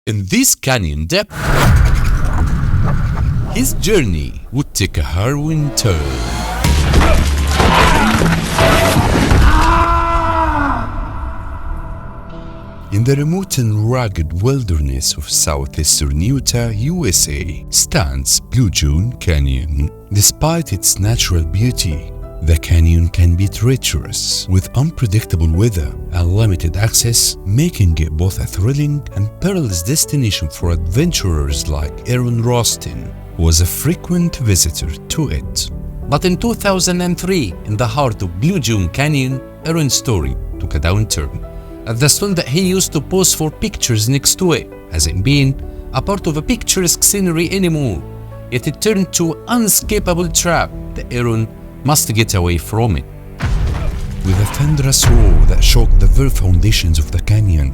In this canyon depth, his journey would take a harrowing turn. In the remote and rugged wilderness of southeastern Utah, USA, stands Bluejohn Canyon. Despite its natural beauty, the canyon can be treacherous, with unpredictable weather and limited access, making it both a thrilling and perilous destination for adventurers like Aron Ralston, who was a frequent visitor to it. But in 2003, in the heart of Bluejohn Canyon, Aron's story took a downturn, as the stone that he used to pose for pictures next to it hasn't been a part of a picturesque scenery anymore, yet it turned to an unescapable trap that Aron must get away from it. With a thunderous roar that shook the very foundations of the canyon,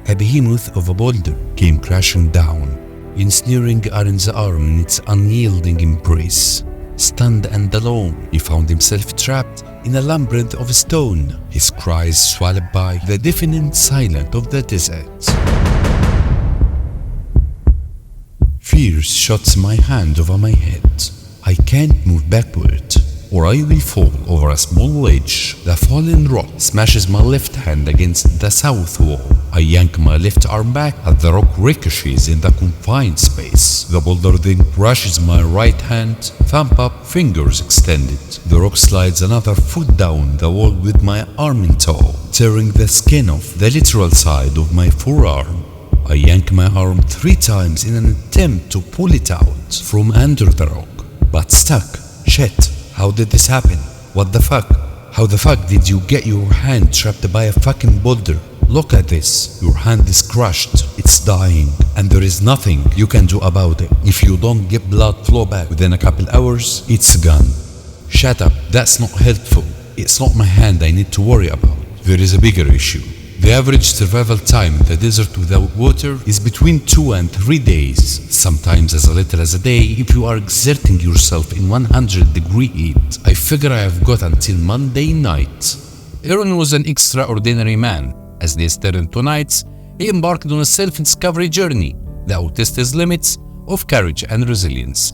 a behemoth of a boulder came crashing down, ensnaring Aron's arm in its unyielding embrace. Stunned and alone, he found himself trapped in a labyrinth of stone, his cries swallowed by the deafening silence of the desert. Fear shuts my hand over my head. I can't move backward, or I will fall over a small ledge. The fallen rock smashes my left hand against the south wall. I yank my left arm back as the rock ricochets in the confined space. The boulder then crushes my right hand, thumb up, fingers extended. The rock slides another foot down the wall with my arm in tow, tearing the skin off the lateral side of my forearm. I yank my arm 3 times in an attempt to pull it out from under the rock, but stuck. Shit. How did this happen? What the fuck? How the fuck did you get your hand trapped by a fucking boulder? Look at this. Your hand is crushed. It's dying. And there is nothing you can do about it. If you don't get blood flow back within a couple hours, it's gone. Shut up. That's not helpful. It's not my hand I need to worry about. There is a bigger issue. The average survival time in the desert without water is between 2 and 3 days, sometimes as little as a day if you are exerting yourself in 100-degree heat. I figure I have got until Monday night. Aron was an extraordinary man. As they stared tonight, he embarked on a self-discovery journey that would test his limits of courage and resilience.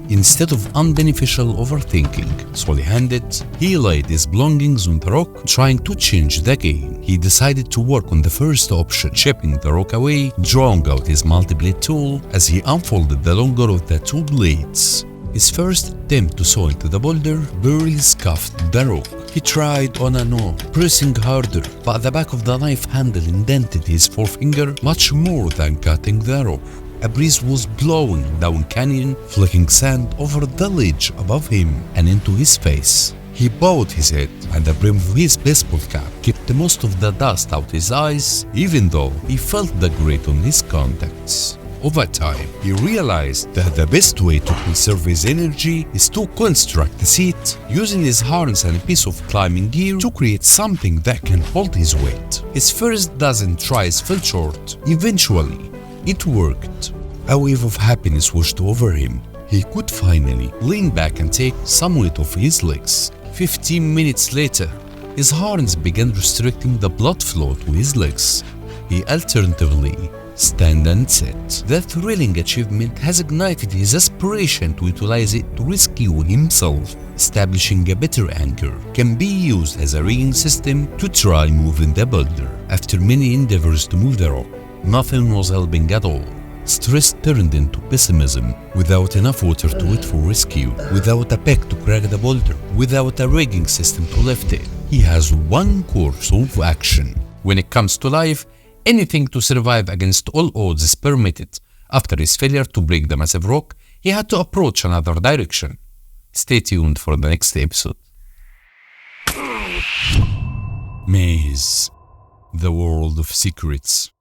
Instead of unbeneficial overthinking, solely-handed, he laid his belongings on the rock, trying to change the game. He decided to work on the first option, chipping the rock away, drawing out his multi-blade tool as he unfolded the longer of the 2 blades. His first attempt to saw into the boulder barely scuffed the rock. He tried on and on, pressing harder, but the back of the knife handle indented his forefinger much more than cutting the rock. A breeze was blowing down canyon, flicking sand over the ledge above him and into his face. He bowed his head, and the brim of his baseball cap kept most of the dust out his eyes, even though he felt the grit on his contacts. Over time, he realized that the best way to conserve his energy is to construct a seat, using his harness and a piece of climbing gear to create something that can hold his weight. His first dozen tries fell short. Eventually, it worked. A wave of happiness washed over him. He could finally lean back and take some weight off his legs. 15 minutes later, his harness began restricting the blood flow to his legs. He alternatively stand and sit. The thrilling achievement has ignited his aspiration to utilize it to rescue himself. Establishing a better anchor can be used as a rigging system to try moving the boulder. After many endeavors to move the rock, nothing was helping at all. Stress turned into pessimism. Without enough water to it for rescue, without a peg to crack the boulder, without a rigging system to lift it, he has one course of action. When it comes to life, anything to survive against all odds is permitted. After his failure to break the massive rock, he had to approach another direction. Stay tuned for the next episode. Maze, the world of secrets.